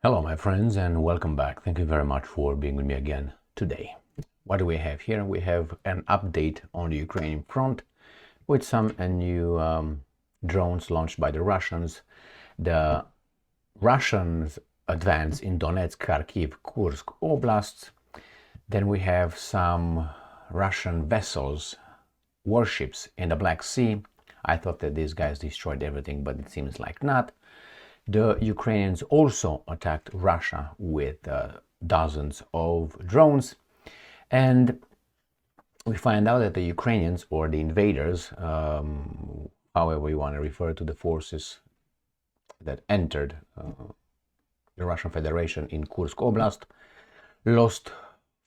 Hello my friends and welcome back. Thank you very much for being with me again today. What do we have here? We have an update on the Ukrainian front with some new drones launched by the Russians. The Russians advance in Donetsk, Kharkiv, Kursk, Oblasts. Then we have some Russian vessels, warships in the Black Sea. I thought that these guys destroyed everything, but it seems like not. The Ukrainians also attacked Russia with dozens of drones, and we find out that the Ukrainians, or the invaders, however you want to refer to the forces that entered the Russian Federation in Kursk Oblast, lost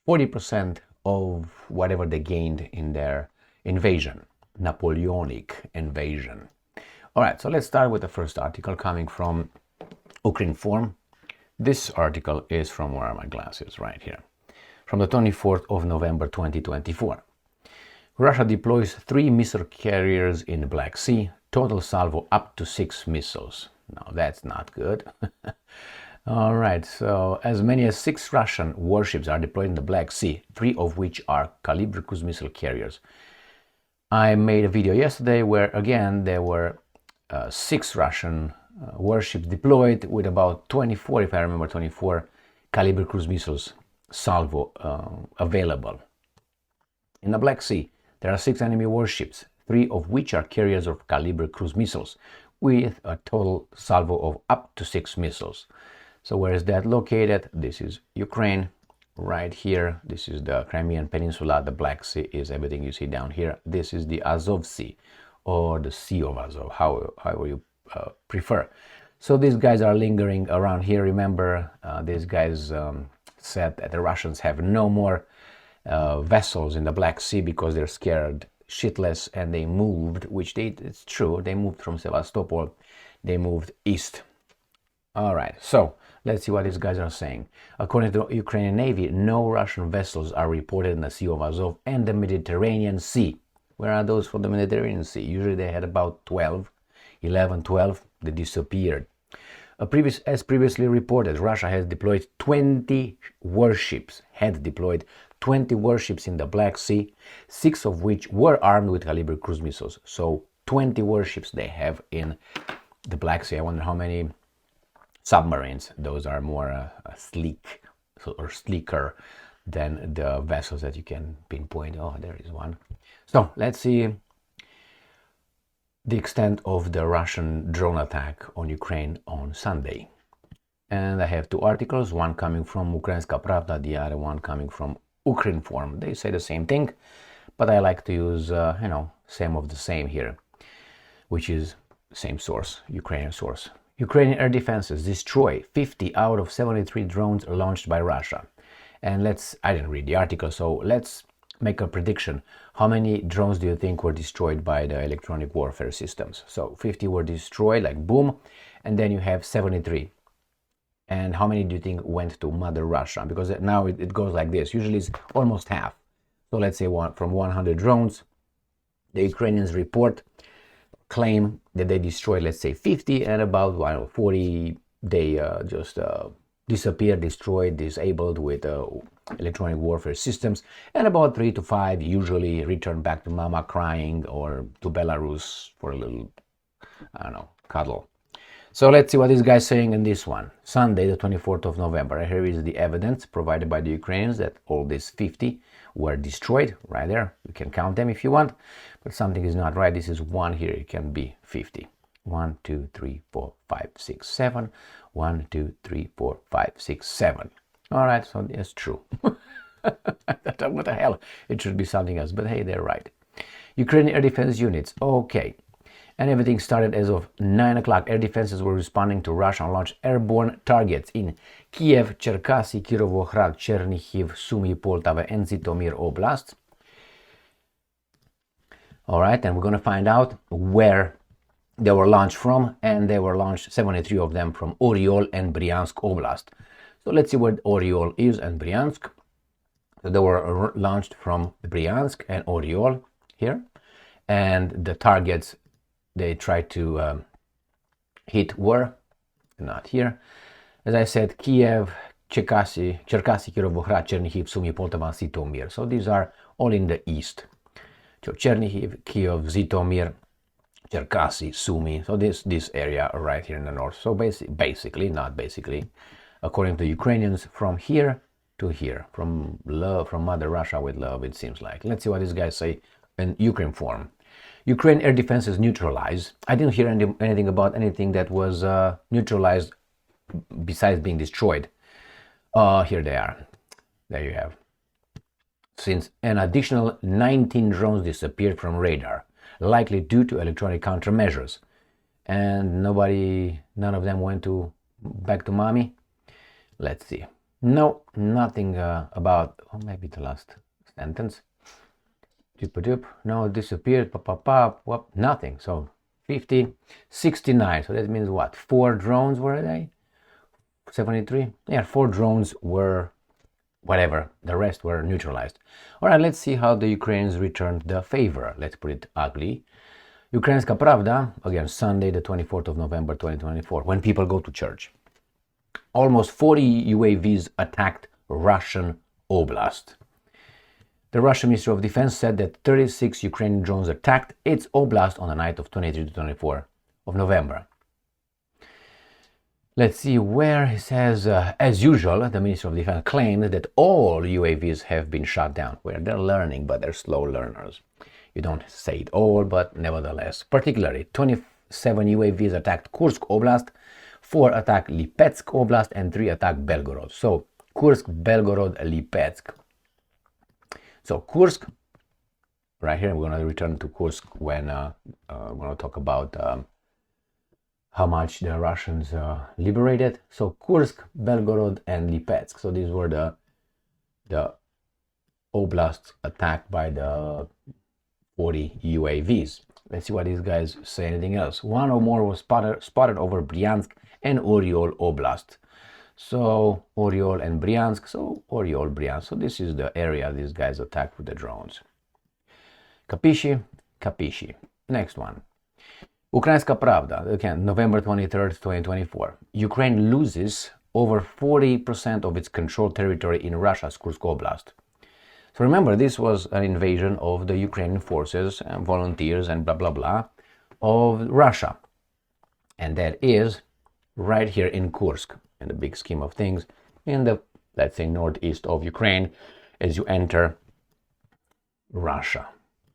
40% of whatever they gained in their invasion, Napoleonic invasion. All right, so let's start with the first article coming from Ukrinform. This article is from, where are my glasses? Right here. From the 24th of November 2024. Russia deploys 3 missile carriers in the Black Sea, total salvo up to 6 missiles. Now that's not good. All right, so as many as 6 Russian warships are deployed in the Black Sea, 3 of which are caliber cruise missile carriers. I made a video yesterday where again there were 6 Russian warships deployed with about 24, if I remember, 24 caliber cruise missiles salvo available. In the Black Sea, there are 6 enemy warships, 3 of which are carriers of caliber cruise missiles, with a total salvo of up to 6 missiles. So where is that located? This is Ukraine, right here. This is the Crimean Peninsula. The Black Sea is everything you see down here. This is the Azov Sea, or the Sea of Azov, however you prefer. So these guys are lingering around here. Remember, these guys said that the Russians have no more vessels in the Black Sea because they're scared shitless, and they moved, which it's true, they moved from Sevastopol, they moved east. All right, so let's see what these guys are saying. According to the Ukrainian Navy, no Russian vessels are reported in the Sea of Azov and the Mediterranean Sea. Where are those from the Mediterranean Sea? Usually they had about 11, 12, they disappeared. As previously reported, Russia has deployed 20 warships, in the Black Sea, 6 of which were armed with caliber cruise missiles. So 20 warships they have in the Black Sea. I wonder how many submarines. Those are more sleek or sleeker than the vessels that you can pinpoint. Oh, there is one. So let's see the extent of the Russian drone attack on Ukraine on Sunday. And I have 2 articles, one coming from Ukrainska Pravda, the other one coming from Ukrinform. They say the same thing, but I like to use, same of the same here, which is same source, Ukrainian source. Ukrainian air defenses destroy 50 out of 73 drones launched by Russia. And I didn't read the article, so let's make a prediction. How many drones do you think were destroyed by the electronic warfare systems? So 50 were destroyed, like boom, and then you have 73. And how many do you think went to Mother Russia? Because now it goes like this. Usually it's almost half. So let's say from 100 drones, the Ukrainians claim that they destroyed, let's say 50, and about 40 they just disappeared, destroyed, disabled with electronic warfare systems, and about 3 to 5 usually return back to mama crying or to Belarus for a little, cuddle. So let's see what this guy's saying in this one. Sunday, the 24th of November. Here is the evidence provided by the Ukrainians that all these 50 were destroyed. Right there. You can count them if you want, but something is not right. This is 1 here. It can be 50. 1, 2, 3, 4, 5, 6, 7. 1, 2, 3, 4, 5, 6, 7. All right, so that's true. What the hell? It should be something else, but hey, they're right. Ukrainian air defense units. Okay. And everything started as of 9 o'clock. Air defenses were responding to Russian-launched airborne targets in Kiev, Cherkasy, Kirovohrad, Chernihiv, Sumy, Poltava, and Zhytomyr Oblasts. All right, and we're going to find out where they were launched from, and they were launched, 73 of them, from Oriol and Bryansk Oblast. So let's see where Oriol is and Bryansk. So they were launched from Bryansk and Oriol here, and the targets they tried to hit were not here. As I said, Kiev, Cherkasy, Kirovohrad, Chernihiv, Sumy, Poltava, Zhytomyr. So these are all in the east. So Chernihiv, Kiev, Zhytomyr, Cherkasy, Sumy. So this area right here in the north. So basically, according to Ukrainians, from here to here, from Mother Russia with love, it seems like. Let's see what these guys say in Ukraine form. Ukraine air defense is neutralized. I didn't hear anything about anything that was neutralized besides being destroyed. Here they are. There you have. Since an additional 19 drones disappeared from radar, likely due to electronic countermeasures, and none of them went back to mommy. Let's see. No, nothing about. Oh, maybe the last sentence. No, it disappeared. Nothing. So 50, 69. So that means what? 4 drones were they? 73. Yeah, 4 drones were whatever. The rest were neutralized. All right, let's see how the Ukrainians returned the favor. Let's put it ugly. Ukrainska Pravda, again, Sunday, the 24th of November, 2024, when people go to church. Almost 40 UAVs attacked Russian Oblast. The Russian Ministry of Defense said that 36 Ukrainian drones attacked its Oblast on the night of 23 to 24 of November. Let's see where it says, as usual, the Ministry of Defense claimed that all UAVs have been shot down. Where they're learning, but they're slow learners. You don't say it all, but nevertheless. Particularly, 27 UAVs attacked Kursk Oblast, 4 attacked Lipetsk Oblast, and 3 attacked Belgorod. So, Kursk, Belgorod, Lipetsk. So, Kursk, right here, I'm going to return to Kursk when I'm going to talk about how much the Russians liberated. So Kursk, Belgorod, and Lipetsk. So these were the oblasts attacked by the 40 UAVs. Let's see what these guys say. Anything else? 1 or more was spotted over Bryansk and Oriol Oblast. So Oriol and Bryansk. So Oriol, Bryansk. So this is the area these guys attacked with the drones. Kapishi? Kapishi. Next one. Ukrainska Pravda, again, November 23rd, 2024. Ukraine loses over 40% of its controlled territory in Russia's Kursk Oblast. So remember, this was an invasion of the Ukrainian forces and volunteers and blah, blah, blah of Russia. And that is right here in Kursk, in the big scheme of things, in the, let's say, northeast of Ukraine, as you enter Russia.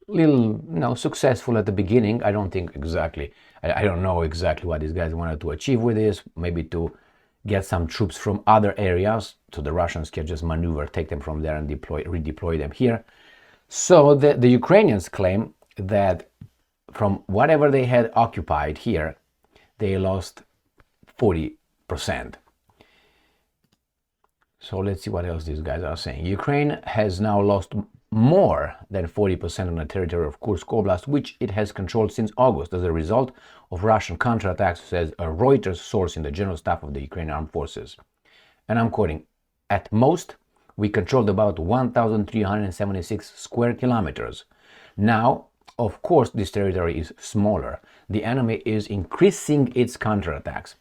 Little, successful at the beginning. I don't think exactly, I don't know exactly what these guys wanted to achieve with this. Maybe to get some troops from other areas so the Russians can just maneuver, take them from there and redeploy them here. So the Ukrainians claim that from whatever they had occupied here, they lost 40%. So let's see what else these guys are saying. Ukraine has now lost more than 40% on the territory of Kursk Oblast, which it has controlled since August as a result of Russian counterattacks, says a Reuters source in the General Staff of the Ukrainian Armed Forces. And I'm quoting, at most, we controlled about 1,376 square kilometers. Now, of course, this territory is smaller. The enemy is increasing its counterattacks.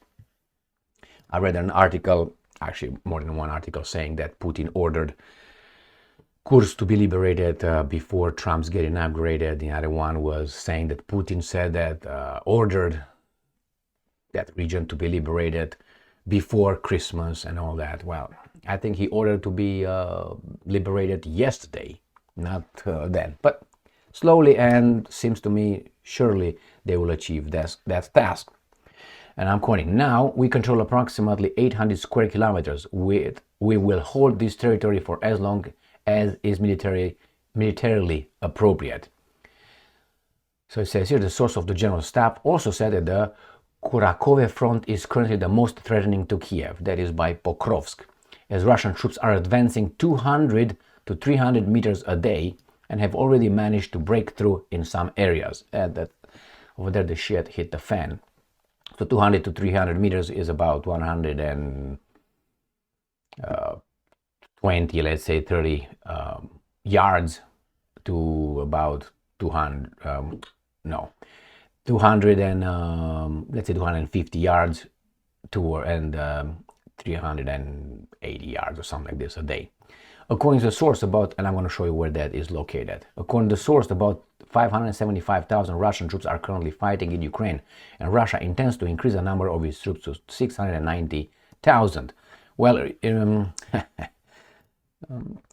I read an article, actually more than one article, saying that Putin ordered Kursk to be liberated before Trump's getting upgraded. The other one was saying that Putin said that ordered that region to be liberated before Christmas and all that. Well, I think he ordered to be liberated yesterday, not then. But slowly and seems to me surely they will achieve that task. And I'm quoting, now we control approximately 800 square kilometers. We will hold this territory for as long as is militarily appropriate. So it says here, the source of the General Staff also said that the Kurakhove front is currently the most threatening to Kiev, that is by Pokrovsk, as Russian troops are advancing 200 to 300 meters a day and have already managed to break through in some areas. That over there the shit hit the fan. So 200 to 300 meters is about 120, let's say 30 yards to about 200, 200 and let's say 250 yards to and 380 yards or something like this a day. According to the source, and I'm going to show you where that is located. According to the source, about 575,000 Russian troops are currently fighting in Ukraine, and Russia intends to increase the number of its troops to 690,000. Well,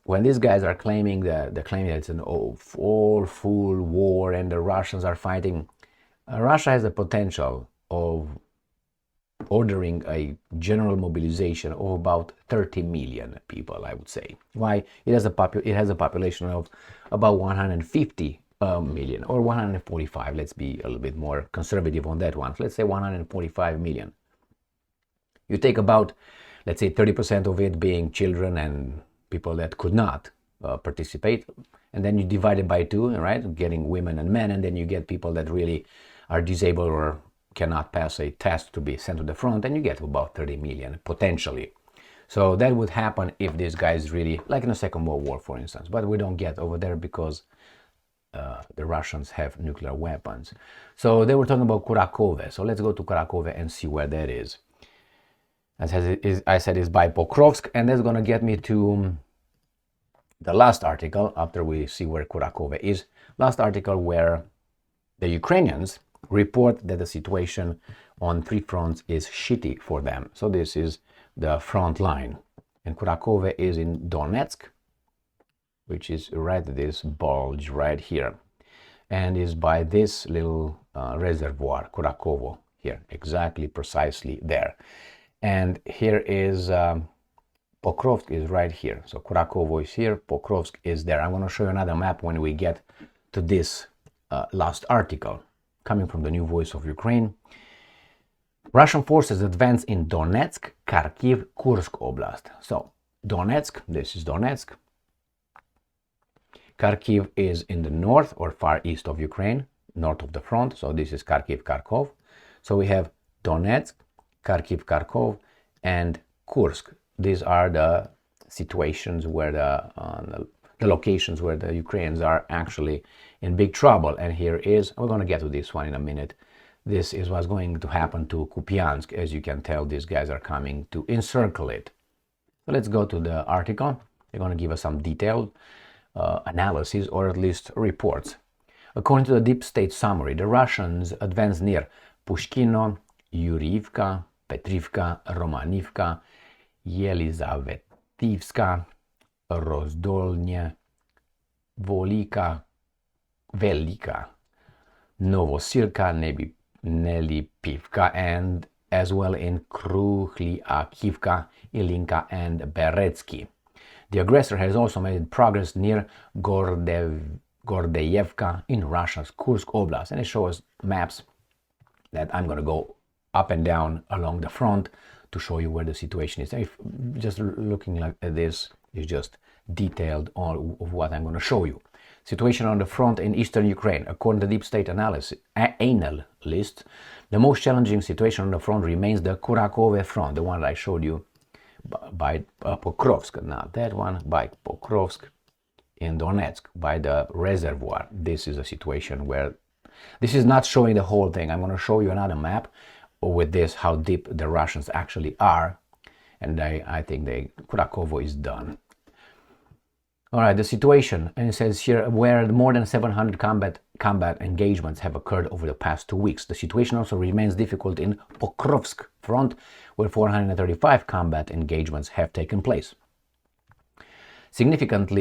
when these guys are claiming that it's an all full war and the Russians are fighting, Russia has the potential of ordering a general mobilization of about 30 million people, I would say. Why? It has a population of about 150 million, or 145. Let's be a little bit more conservative on that one. Let's say 145 million. You take about, let's say, 30% of it being children and people that could not participate, and then you divide it by two, right? Getting women and men, and then you get people that really are disabled or cannot pass a test to be sent to the front, and you get about 30 million potentially. So that would happen if these guys really, like in the Second World War, for instance, but we don't get over there because the Russians have nuclear weapons. So they were talking about Kurakhove. So let's go to Kurakhove and see where that is. As I said, it's by Pokrovsk, and that's going to get me to the last article after we see where Kurakhove is. Last article where the Ukrainians report that the situation on three fronts is shitty for them. So this is the front line, and Kurakhove is in Donetsk, which is right this bulge right here, and is by this little reservoir, Kurakhove, here, exactly, precisely there. And here is Pokrovsk is right here. So Kurakhove is here, Pokrovsk is there. I'm going to show you another map when we get to this last article, coming from the New Voice of Ukraine. Russian forces advance in Donetsk, Kharkiv, Kursk Oblast. So Donetsk, this is Donetsk. Kharkiv is in the north or far east of Ukraine, north of the front. So this is Kharkiv, Kharkov. So we have Donetsk, Kharkiv, Kharkov, and Kursk. These are the situations where the locations where the Ukrainians are actually in big trouble. And here is, we're going to get to this one in a minute. This is what's going to happen to Kupiansk. As you can tell, these guys are coming to encircle it. So let's go to the article. They're going to give us some detailed analysis, or at least reports. According to the deep state summary, the Russians advanced near Pushkino, Yuriivka, Petrivka, Romanivka, Yelizavetivska, Rozdolnya, Velika, Novosirka, Nelipivka, and as well in Kruhliakivka, Ilinka, and Beretsky. The aggressor has also made progress near Gordeyevka in Russia's Kursk Oblast, and it shows maps that I'm going to go up and down along the front to show you where the situation is. If just looking at this is just detailed all of what I'm going to show you. Situation on the front in eastern Ukraine. According to Deep State analysis, analysts, the most challenging situation on the front remains the Kurakhove front, the one that I showed you by Pokrovsk, not that one, by Pokrovsk in Donetsk, by the reservoir. This is a situation where, this is not showing the whole thing. I'm going to show you another map with this, how deep the Russians actually are, and I think Kurakhove is done. All right, the situation, and it says here, where more than 700 combat engagements have occurred over the past 2 weeks. The situation also remains difficult in Pokrovsk front, where 435 combat engagements have taken place. Significant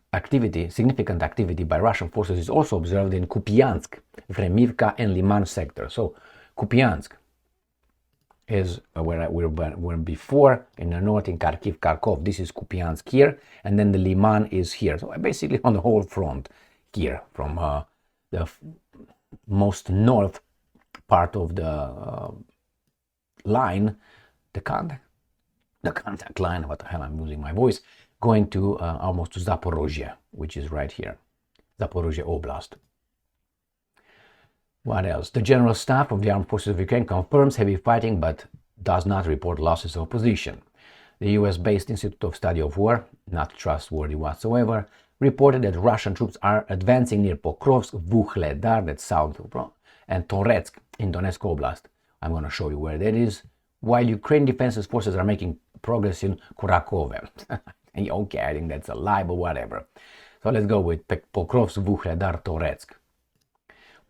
activity by Russian forces is also observed in Kupiansk, Vremivka, and Liman sector. So Kupiansk is where we were before, in the north in Kharkiv, Kharkov. This is Kupiansk here, and then the Liman is here. So basically on the whole front here, from the most north part of the line, the contact line, what the hell, I'm losing my voice, going to almost to Zaporozhye, which is right here, Zaporozhye Oblast. What else? The General Staff of the Armed Forces of Ukraine confirms heavy fighting but does not report losses of position. The US-based Institute of Study of War, not trustworthy whatsoever, reported that Russian troops are advancing near Pokrovsk, Vuhledar, that's south, and Toretsk in Donetsk Oblast. I'm going to show you where that is while Ukrainian defense forces are making progress in Kurakhove. Okay, I think that's a lie, but whatever. So let's go with Pokrovsk, Vuhledar, Donetsk.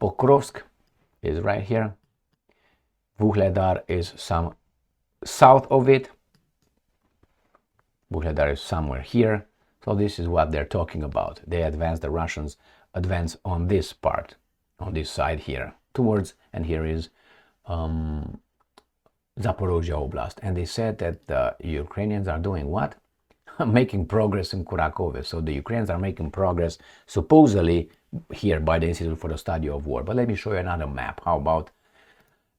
Pokrovsk is right here. Vuhledar is some south of it. Vuhledar is somewhere here. So this is what they're talking about. They advance, the Russians advance on this part, on this side here, towards, and here is Zaporozhye Oblast. And they said that the Ukrainians are doing what? Making progress in Kurakhove. So the Ukrainians are making progress, supposedly, here by the Institute for the Study of War. But let me show you another map. How about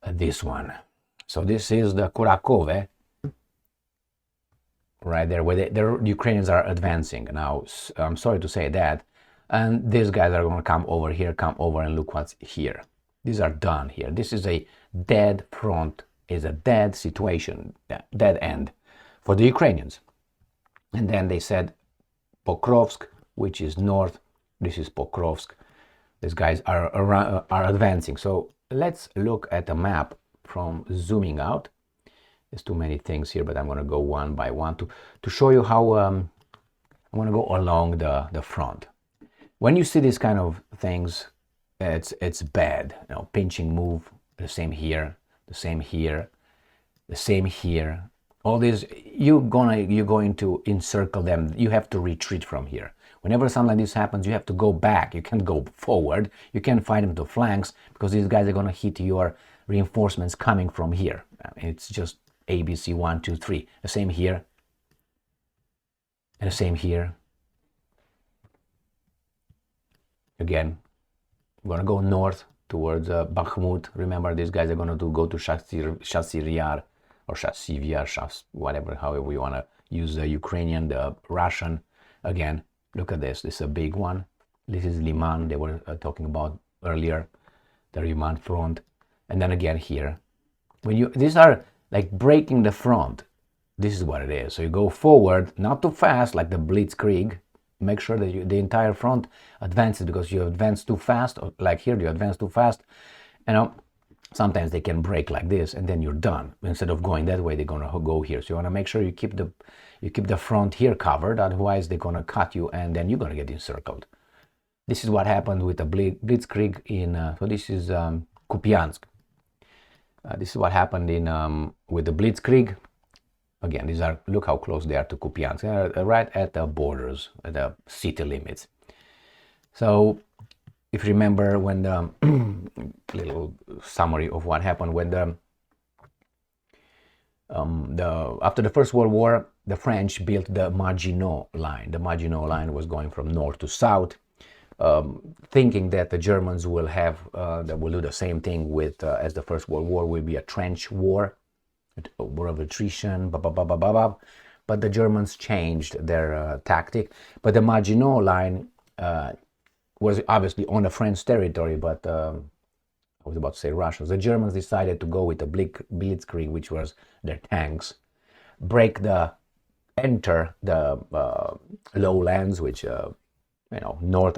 this one? So this is the Kurakhove, right there, where the Ukrainians are advancing. Now, I'm sorry to say that. And these guys are going to come over here, come over, and look what's here. These are done here. This is a dead front, is a dead situation, dead end for the Ukrainians. And then they said Pokrovsk, which is north. This is Pokrovsk. These guys are advancing. So let's look at the map from zooming out. There's too many things here, but I'm going to go one by one to show you how I'm going to go along the front. When you see these kind of things, it's bad. You know, pinching move, the same here, the same here, the same here. All these, you're going to encircle them. You have to retreat from here. Whenever something like this happens, you have to go back. You can't go forward. You can't fight them to flanks because these guys are going to hit your reinforcements coming from here. It's just ABC 1, 2, 3. The same here. And the same here. Again, I'm going to go north towards Bakhmut. Remember, these guys are going to go to Shassir or Shassivia, whatever, however you want to use the Ukrainian, the Russian. Again, look at this. This is a big one. This is Liman. They were talking about earlier, the Liman front. And then again here. These are like breaking the front. This is what it is. So you go forward, not too fast, like the Blitzkrieg. Make sure that the entire front advances, because you advance too fast, or like here, you advance too fast. You know, sometimes they can break like this, and then you're done. Instead of going that way, they're gonna go here. So you want to make sure you keep the front here covered. Otherwise, they're gonna cut you, and then you're gonna get encircled. This is what happened with the Blitzkrieg in. So this is Kupiansk. This is what happened in with the Blitzkrieg. Again, these are, look how close they are to Kupiansk. They're right at the borders, at the city limits. So, if you remember when the little summary of what happened when after the First World War, the French built the Maginot Line. The Maginot Line was going from north to south, thinking that the Germans will do the same thing with as the First World War will be a trench war. War of attrition, but the Germans changed their tactic. But the Maginot Line was obviously on the French territory, but I was about to say Russians. The Germans decided to go with the Blitzkrieg, which was their tanks, enter the lowlands, which north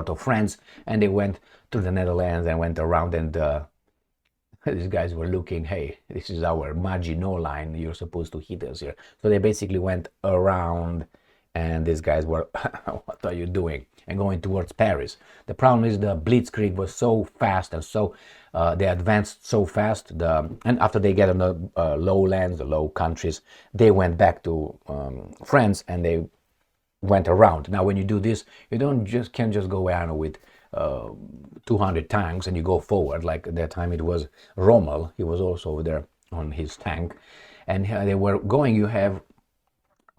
of France, and they went to the Netherlands and went around, and these guys were looking, hey, this is our Maginot Line, you're supposed to hit us here. So they basically went around, and these guys were, what are you doing? And going towards Paris. The problem is the Blitzkrieg was so fast, and so they advanced so fast, and after they get on the lowlands, the low countries, they went back to France, and they went around. Now when you do this, you can't just go around with 200 tanks and you go forward. Like at that time it was Rommel, he was also over there on his tank, and they were going. You have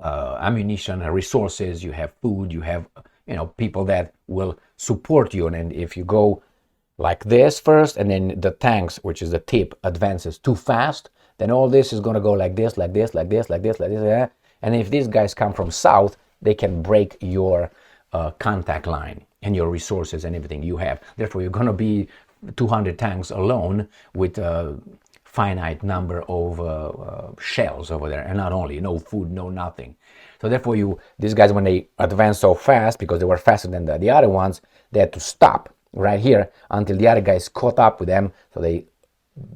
ammunition, resources, you have food, you have people that will support you, and if you go like this first and then the tanks, which is the tip, advances too fast, then all this is going to go like this, like this, like this, like this, like this, and if these guys come from south, they can break your contact line and your resources and everything you have. Therefore, you're going to be 200 tanks alone with a finite number of shells over there, and not only, no food, no nothing. So therefore, these guys, when they advanced so fast, because they were faster than the other ones, they had to stop right here until the other guys caught up with them. So they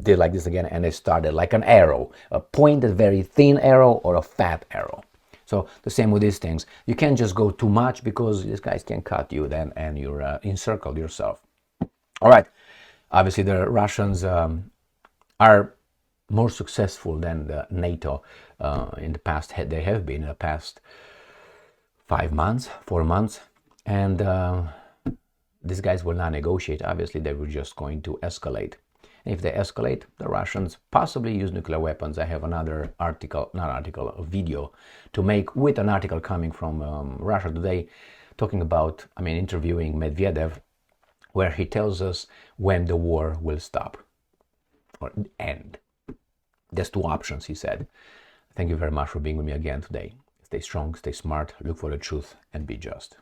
did like this again, and it started like an arrow, a pointed, very thin arrow or a fat arrow. So the same with these things. You can't just go too much because these guys can cut you then, and you're encircled yourself. All right. Obviously, the Russians are more successful than the NATO in the past. They have been in the past 4 months, and these guys will not negotiate. Obviously, they were just going to escalate. If they escalate, the Russians possibly use nuclear weapons. I have another a video to make with an article coming from Russia Today, talking about, interviewing Medvedev, where he tells us when the war will stop or end. There's 2 options, he said. Thank you very much for being with me again today. Stay strong, stay smart, look for the truth, and be just.